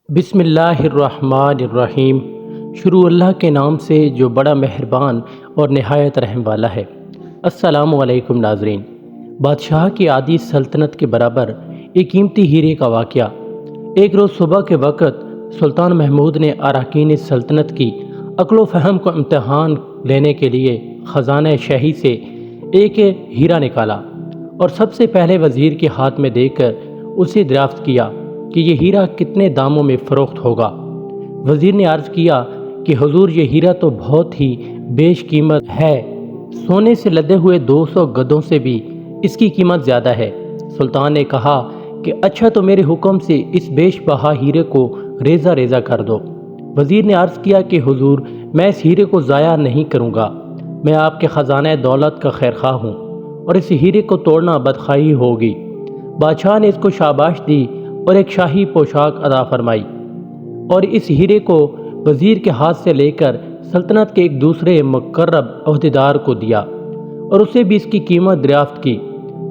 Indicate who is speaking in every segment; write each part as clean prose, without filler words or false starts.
Speaker 1: بسم اللہ الرحمن الرحیم۔ شروع اللہ کے نام سے جو بڑا مہربان اور نہایت رحم والا ہے۔ السلام علیکم ناظرین۔ بادشاہ کی عادی سلطنت کے برابر ایک قیمتی ہیرے کا واقعہ۔ ایک روز صبح کے وقت سلطان محمود نے اراکین سلطنت کی عقل و فہم کو امتحان لینے کے لیے خزانہ شاہی سے ایک ہیرا نکالا اور سب سے پہلے وزیر کے ہاتھ میں دے کر اسے دریافت کیا کہ یہ ہیرا کتنے داموں میں فروخت ہوگا۔ وزیر نے عرض کیا کہ حضور، یہ ہیرا تو بہت ہی بیش قیمت ہے، سونے سے لدے ہوئے 200 گدھوں سے بھی اس کی قیمت زیادہ ہے۔ سلطان نے کہا کہ اچھا، تو میرے حکم سے اس بیش بہا ہیرے کو ریزہ ریزہ کر دو۔ وزیر نے عرض کیا کہ حضور، میں اس ہیرے کو ضائع نہیں کروں گا، میں آپ کے خزانہ دولت کا خیر خواہ ہوں اور اس ہیرے کو توڑنا بدخواہی ہوگی۔ بادشاہ نے اس کو شاباش دی اور ایک شاہی پوشاک عطا فرمائی اور اس ہیرے کو وزیر کے ہاتھ سے لے کر سلطنت کے ایک دوسرے مقرب عہدیدار کو دیا اور اسے بھی اس کی قیمت دریافت کی۔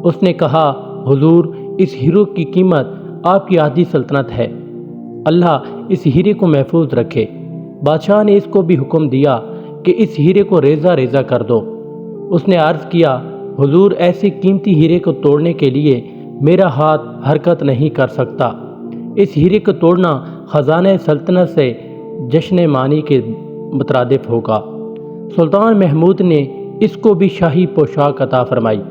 Speaker 1: اس نے کہا، حضور، اس ہیرے کی قیمت آپ کی آدھی سلطنت ہے، اللہ اس ہیرے کو محفوظ رکھے۔ بادشاہ نے اس کو بھی حکم دیا کہ اس ہیرے کو ریزہ ریزہ کر دو۔ اس نے عرض کیا، حضور، ایسے قیمتی ہیرے کو توڑنے کے لیے میرا ہاتھ حرکت نہیں کر سکتا، اس ہیرے کو توڑنا خزانہ سلطنت سے جشن مانی کے مترادف ہوگا۔ سلطان محمود نے اس کو بھی شاہی پوشاک عطا فرمائی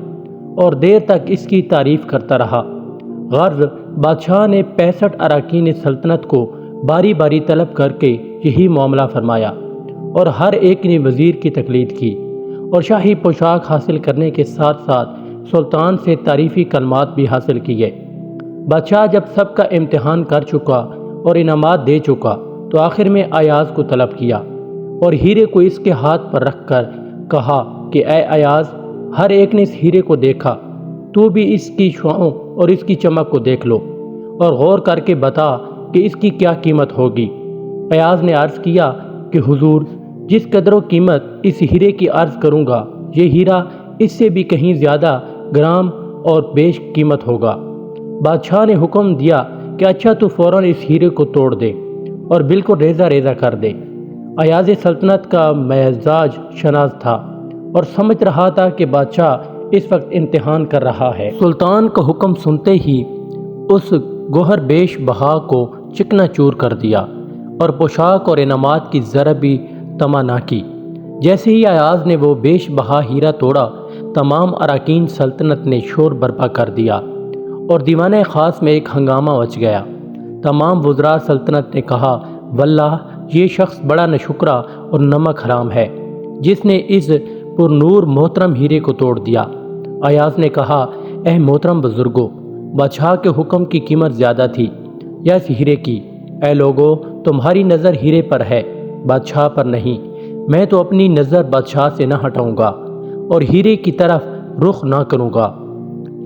Speaker 1: اور دیر تک اس کی تعریف کرتا رہا۔ غرض، بادشاہ نے 65 اراکین سلطنت کو باری باری طلب کر کے یہی معاملہ فرمایا اور ہر ایک نے وزیر کی تقلید کی اور شاہی پوشاک حاصل کرنے کے ساتھ ساتھ سلطان سے تعریفی کلمات بھی حاصل کیے۔ بادشاہ جب سب کا امتحان کر چکا اور انعامات دے چکا تو آخر میں ایاز کو طلب کیا اور ہیرے کو اس کے ہاتھ پر رکھ کر کہا کہ اے ایاز، ہر ایک نے اس ہیرے کو دیکھا، تو بھی اس کی شعاعوں اور اس کی چمک کو دیکھ لو اور غور کر کے بتا کہ اس کی کیا قیمت ہوگی۔ ایاز نے عرض کیا کہ حضور، جس قدر و قیمت اس ہیرے کی عرض کروں گا، یہ ہیرا اس سے بھی کہیں زیادہ گرام اور بیش قیمت ہوگا۔ بادشاہ نے حکم دیا کہ اچھا، تو فوراً اس ہیرے کو توڑ دے اور بالکل ریزہ ریزہ کر دے۔ ایاز سلطنت کا مزاج شناس تھا اور سمجھ رہا تھا کہ بادشاہ اس وقت امتحان کر رہا ہے۔ سلطان کا حکم سنتے ہی اس گوہر بیش بہا کو چکنا چور کر دیا اور پوشاک اور انعامات کی ذرا بھی طمع نہ کی۔ جیسے ہی ایاز نے وہ بیش بہا ہیرا توڑا، تمام اراکین سلطنت نے شور برپا کر دیا اور دیوانہ خاص میں ایک ہنگامہ مچ گیا۔ تمام وزراء سلطنت نے کہا، واللہ یہ شخص بڑا ناشکرا اور نمک حرام ہے جس نے اس پر نور محترم ہیرے کو توڑ دیا۔ ایاز نے کہا، اے محترم بزرگوں، بادشاہ کے حکم کی قیمت زیادہ تھی یا اس ہیرے کی؟ اے لوگوں، تمہاری نظر ہیرے پر ہے، بادشاہ پر نہیں۔ میں تو اپنی نظر بادشاہ سے نہ ہٹاؤں گا اور ہیرے کی طرف رخ نہ کروں گا،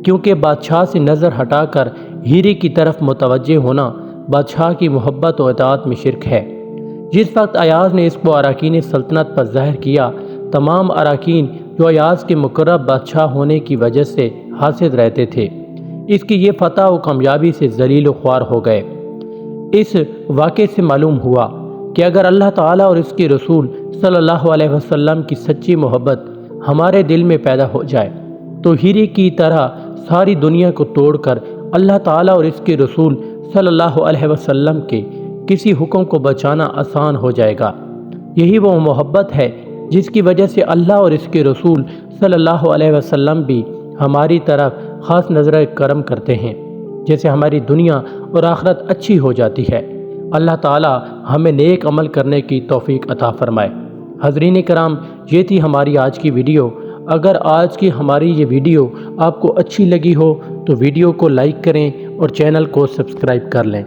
Speaker 1: کیونکہ بادشاہ سے نظر ہٹا کر ہیرے کی طرف متوجہ ہونا بادشاہ کی محبت و اطاعت میں شرک ہے۔ جس وقت ایاز نے اس کو اراکین سلطنت پر ظاہر کیا، تمام اراکین جو ایاز کے مقرب بادشاہ ہونے کی وجہ سے حاسد رہتے تھے، اس کی یہ فتح و کامیابی سے ذلیل و خوار ہو گئے۔ اس واقعے سے معلوم ہوا کہ اگر اللہ تعالیٰ اور اس کے رسول صلی اللہ علیہ وسلم کی سچی محبت ہمارے دل میں پیدا ہو جائے تو ہیرے کی طرح ساری دنیا کو توڑ کر اللہ تعالیٰ اور اس کے رسول صلی اللہ علیہ وسلم کے کسی حکم کو بچانا آسان ہو جائے گا۔ یہی وہ محبت ہے جس کی وجہ سے اللہ اور اس کے رسول صلی اللہ علیہ وسلم بھی ہماری طرف خاص نظر کرم کرتے ہیں، جیسے ہماری دنیا اور آخرت اچھی ہو جاتی ہے۔ اللہ تعالیٰ ہمیں نیک عمل کرنے کی توفیق عطا فرمائے۔ حضرین کرام، یہ تھی ہماری آج کی ویڈیو۔ اگر آج کی ہماری یہ ویڈیو آپ کو اچھی لگی ہو تو ویڈیو کو لائک کریں اور چینل کو سبسکرائب کر لیں۔